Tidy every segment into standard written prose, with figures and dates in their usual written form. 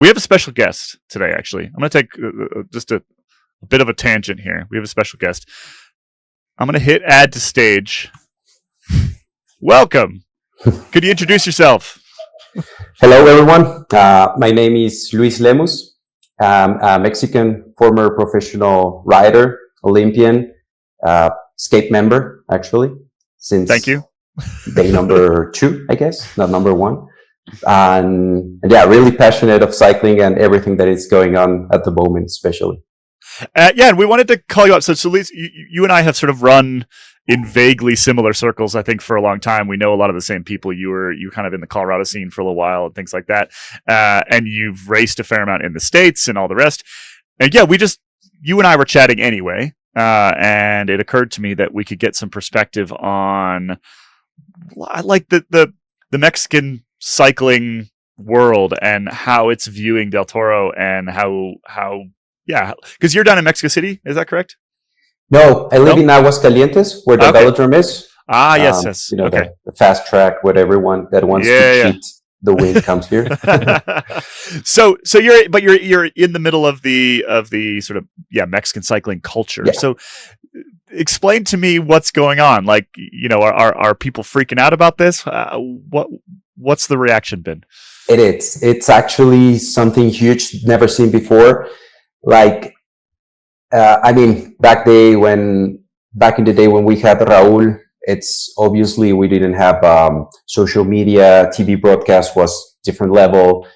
We have a special guest today, actually. I'm going to take just a bit of a tangent here. We have a special guest. I'm going to hit add to stage. Welcome. Could you introduce yourself? Hello, everyone. My name is Luis Lemus. I'm a Mexican former professional rider, Olympian, skate member, actually, since Thank you. day number 2, I guess, not number 1. And yeah, really passionate of cycling and everything that is going on at the moment, especially. Yeah, and we wanted to call you up. So Luis, you and I have sort of run in vaguely similar circles, I think, for a long time. We know a lot of the same people. You were kind of in the Colorado scene for a little while and things like that. And you've raced a fair amount in the States and all the rest. And yeah, you and I were chatting anyway. And it occurred to me that we could get some perspective on like the Mexican cycling world and how it's viewing Del Toro and how because you're down in Mexico City, is that correct? No, I live in Aguascalientes, where the velodrome is. Yes. The fast track, where everyone that wants to cheat the wind comes here. So you're in the middle of the sort of Mexican cycling culture. Yeah. So explain to me what's going on. Like, are people freaking out about this? What's the reaction been? It's actually something huge, never seen before. Like, back in the day when we had Raul, it's obviously we didn't have social media, TV broadcast was different level.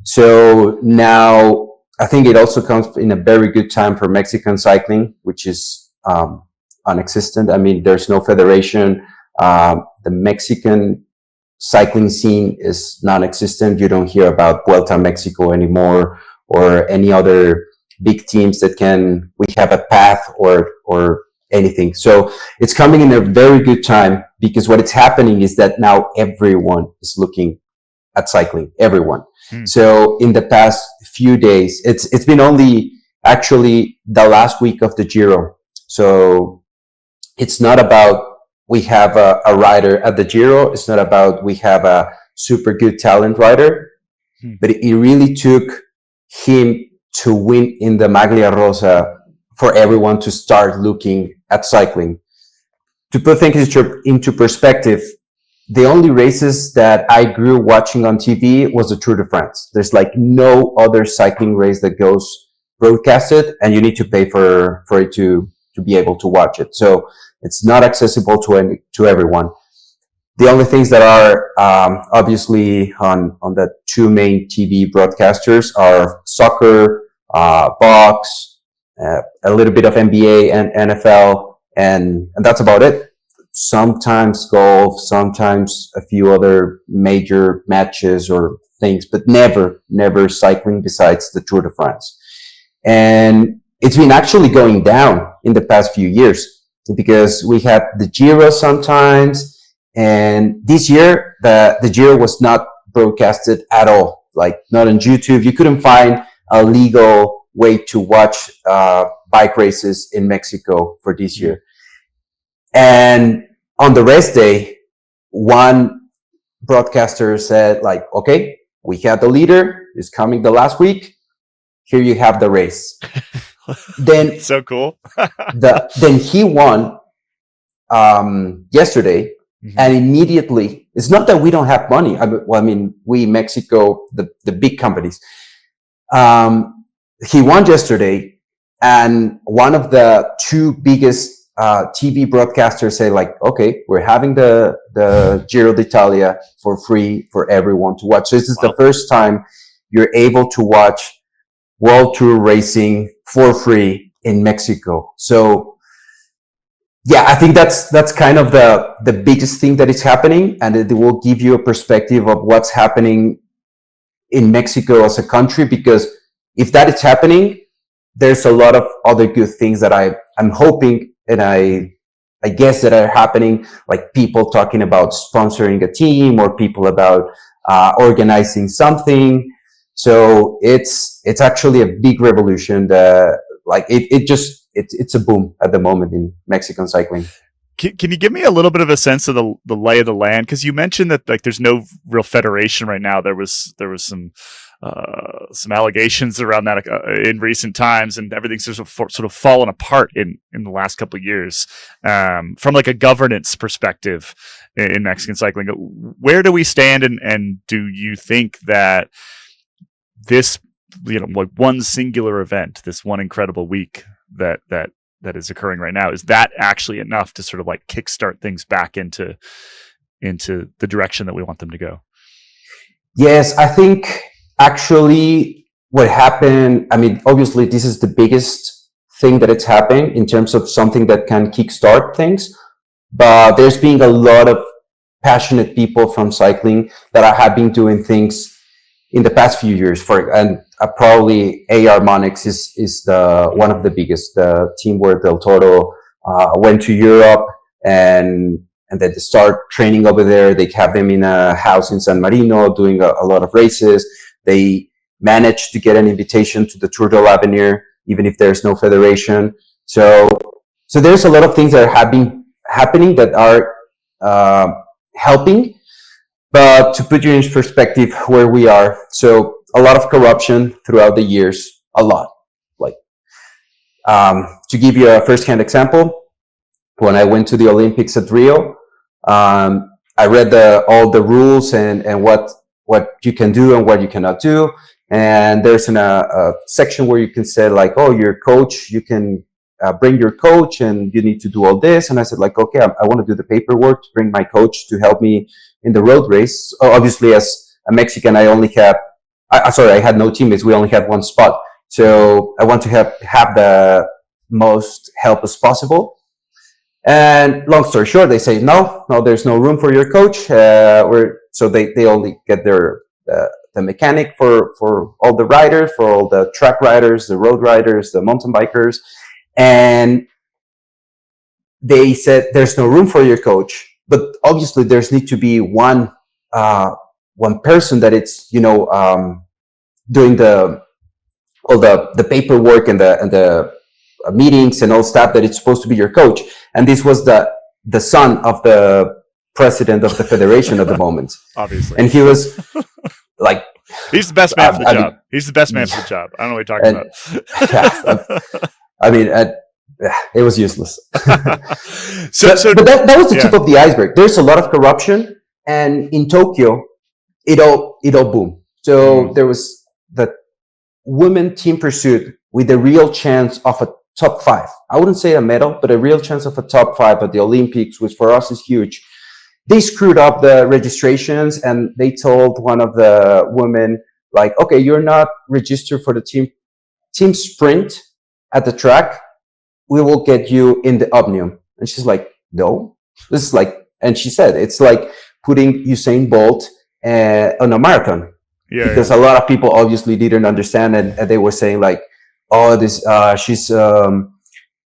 So now I think it also comes in a very good time for Mexican cycling, which is non-existent. There's no federation. The Mexican cycling scene is non-existent. You don't hear about Vuelta Mexico anymore or any other big teams we have a path or anything. So it's coming in a very good time, because what is happening is that now everyone is looking at cycling, everyone. So in the past few days, it's been only actually the last week of the Giro. So it's not about we have a rider at the Giro. It's not about we have a super good talent rider, but it really took him to win in the Maglia Rosa for everyone to start looking at cycling. To put things into perspective, the only races that I grew watching on TV was the Tour de France. There's like no other cycling race that goes broadcasted, and you need to pay for it to be able to watch it. So it's not accessible to everyone. The only things that are obviously on the 2 main TV broadcasters are soccer, box, a little bit of NBA and NFL, and that's about it. Sometimes golf, sometimes a few other major matches or things, but never cycling besides the Tour de France. And it's been actually going down in the past few years, because we had the Giro sometimes, and this year the Giro was not broadcasted at all, like not on YouTube. You couldn't find a legal way to watch bike races in Mexico for this year. And on the race day, one broadcaster said, like, okay, we had the leader, is coming the last week, here you have the race. Then so cool. Then he won yesterday. And immediately, it's not that we don't have money. We Mexico, the big companies. He won yesterday, and one of the 2 biggest TV broadcasters say, like, okay, we're having the Giro d'Italia for free for everyone to watch. So this is the first time you're able to watch World Tour racing for free in Mexico. So yeah, I think that's kind of the biggest thing that is happening, and it will give you a perspective of what's happening in Mexico as a country, because if that is happening, there's a lot of other good things that I'm hoping, and I guess that are happening, like people talking about sponsoring a team, or people about organizing something. So it's actually a big revolution. It's a boom at the moment in Mexican cycling. Can you give me a little bit of a sense of the lay of the land? Because you mentioned that like there's no real federation right now. There was some some allegations around that in recent times, and everything's sort of fallen apart in the last couple of years. From like a governance perspective in Mexican cycling, where do we stand, and do you think that this, like one singular event, this one incredible week that is occurring right now, is that actually enough to sort of like kickstart things back into the direction that we want them to go? Yes, I think actually what happened, I mean, obviously this is the biggest thing that it's happening in terms of something that can kickstart things, but there's been a lot of passionate people from cycling that have been doing things in the past few years. Probably AR Monix is the one of the biggest. The team where Del Toro went to Europe and then they start training over there. They have them in a house in San Marino doing a lot of races. They managed to get an invitation to the Tour de l'Avenir, even if there's no federation. So there's a lot of things that have been happening that are helping. But to put you in perspective where we are, so a lot of corruption throughout the years, a lot. Like, to give you a first-hand example, when I went to the Olympics at Rio, I read all the rules and what you can do and what you cannot do. And there's a section where you can say like, oh, your coach, you can bring your coach and you need to do all this. And I said like, okay, I want to do the paperwork to bring my coach to help me in the road race. Obviously, as a Mexican, I had no teammates. We only had one spot. So I want to have the most help as possible. And long story short, they say, no, there's no room for your coach. So they only get the mechanic for all the riders, for all the track riders, the road riders, the mountain bikers. And they said, there's no room for your coach. But obviously there's need to be one person that it's, doing all the paperwork and the meetings and all stuff, that it's supposed to be your coach. And this was the son of the president of the federation at the moment. Obviously. And he was like, he's the best man for the job. He's the best man for the job. I don't know what you're talking about. I mean, it was useless. But that was the tip of the iceberg. There's a lot of corruption, and in Tokyo, it all boomed. So there was the women team pursuit with a real chance of a top 5. I wouldn't say a medal, but a real chance of a top 5 at the Olympics, which for us is huge. They screwed up the registrations, and they told one of the women, like, okay, you're not registered for the team sprint at the track. We will get you in the Omnium. And she's like, no, this is like, and she said, it's like putting Usain Bolt on a marathon. Because a lot of people obviously didn't understand, and they were saying like, oh,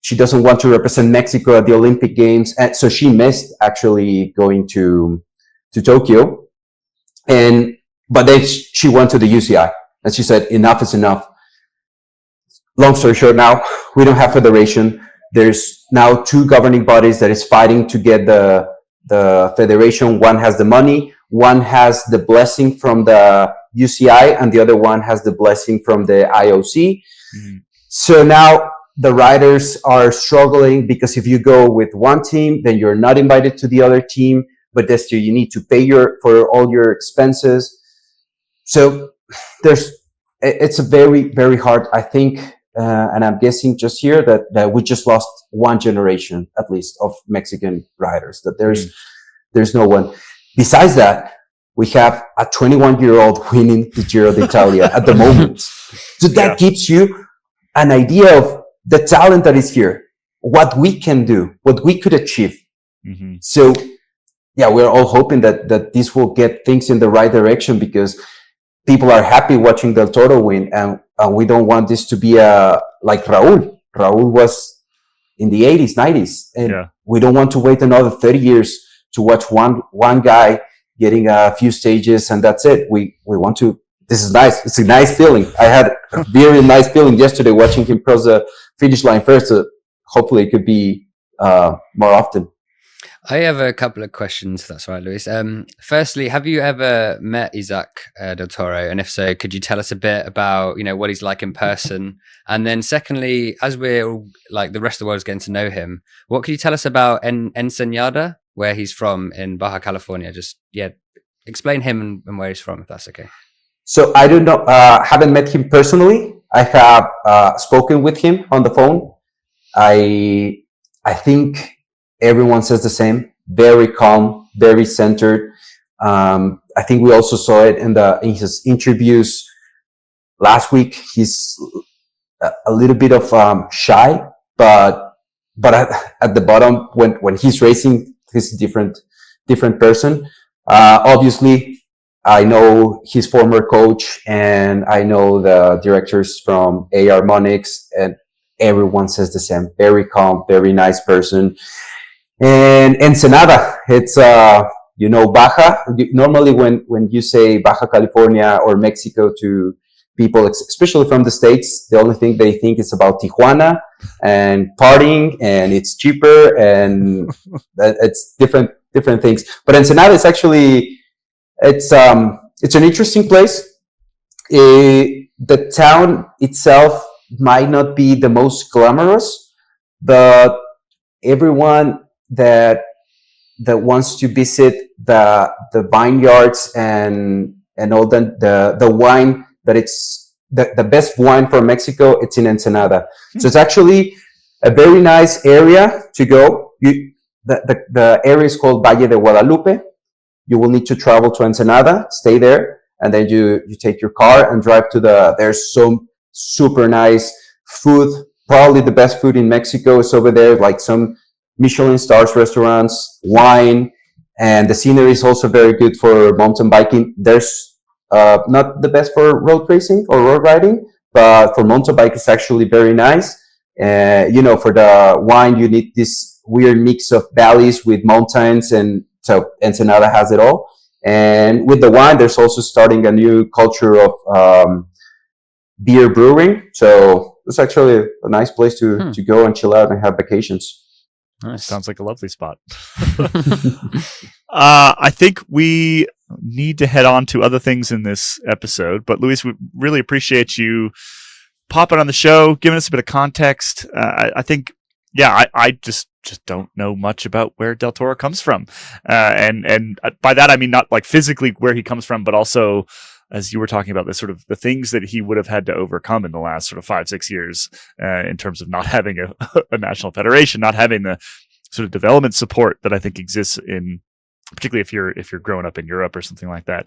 she doesn't want to represent Mexico at the Olympic Games. And so she missed actually going to Tokyo. But then she went to the UCI and she said, enough is enough. Long story short, now we don't have federation. There's now 2 governing bodies that is fighting to get the federation. One has the money, one has the blessing from the UCI, and the other one has the blessing from the IOC. Mm-hmm. So now the riders are struggling, because if you go with one team, then you're not invited to the other team, but this year you need to pay for all your expenses. So it's a very, very hard, I think, and I'm guessing just here that we just lost one generation, at least, of Mexican riders, that there's no one. Besides that, we have a 21-year-old winning the Giro d'Italia at the moment. So that gives you an idea of the talent that is here, what we can do, what we could achieve. Mm-hmm. So, we're all hoping that this will get things in the right direction, because people are happy watching Del Toro win, and we don't want this to be like Raul. Raul was in the 80s, 90s, and we don't want to wait another 30 years to watch one guy getting a few stages and that's it. We want to. This is nice. It's a nice feeling. I had a very nice feeling yesterday watching him cross the finish line first. So hopefully it could be more often. I have a couple of questions, if that's all right, Luis. Firstly, have you ever met Isaac del Toro? And if so, could you tell us a bit about, what he's like in person? And then secondly, as we're all, like the rest of the world's getting to know him, what could you tell us about Ensenada, where he's from in Baja California? Just, explain him and where he's from, if that's okay. So I don't know, haven't met him personally. I have spoken with him on the phone. I think everyone says the same. Very calm, very centered. I think we also saw it in his interviews last week. He's a little bit of shy, but at the bottom, when he's racing, he's a different person. Obviously, I know his former coach, and I know the directors from A Harmonics, and everyone says the same. Very calm, very nice person. And Ensenada, it's Baja. Normally, when you say Baja California or Mexico to people, especially from the States, the only thing they think is about Tijuana and partying, and it's cheaper, and it's different things. But Ensenada is actually, it's an interesting place. The town itself might not be the most glamorous, but everyone that wants to visit the vineyards and all the wine, that it's the best wine from Mexico, it's in Ensenada. So it's actually a very nice area to go. The area is called Valle de Guadalupe. You will need to travel to Ensenada, stay there, and then you take your car and drive to there's some super nice food. Probably the best food in Mexico is over there, like some Michelin stars restaurants, wine, and the scenery is also very good for mountain biking. There's not the best for road racing or road riding, but for mountain bike, it's actually very nice. For the wine, you need this weird mix of valleys with mountains, and so Ensenada has it all. And with the wine, there's also starting a new culture of beer brewing. So it's actually a nice place to go and chill out and have vacations. Nice. Sounds like a lovely spot. I think we need to head on to other things in this episode, but Luis, we really appreciate you popping on the show, giving us a bit of context. I think, I just don't know much about where Del Toro comes from, and by that I mean not like physically where he comes from, but also, as you were talking about, this sort of the things that he would have had to overcome in the last sort of 5-6 years, in terms of not having a national federation, not having the sort of development support that I think exists in, particularly if you're growing up in Europe or something like that.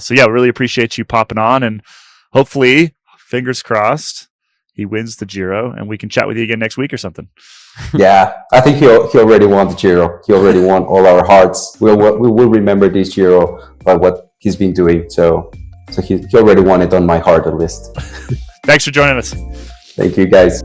Really appreciate you popping on, and hopefully, fingers crossed, he wins the Giro and we can chat with you again next week or something. Yeah, I think he already won the Giro. He already won all our hearts. We will remember this Giro by what he's been doing. So he already won it on my heart at least. Thanks for joining us. Thank you, guys.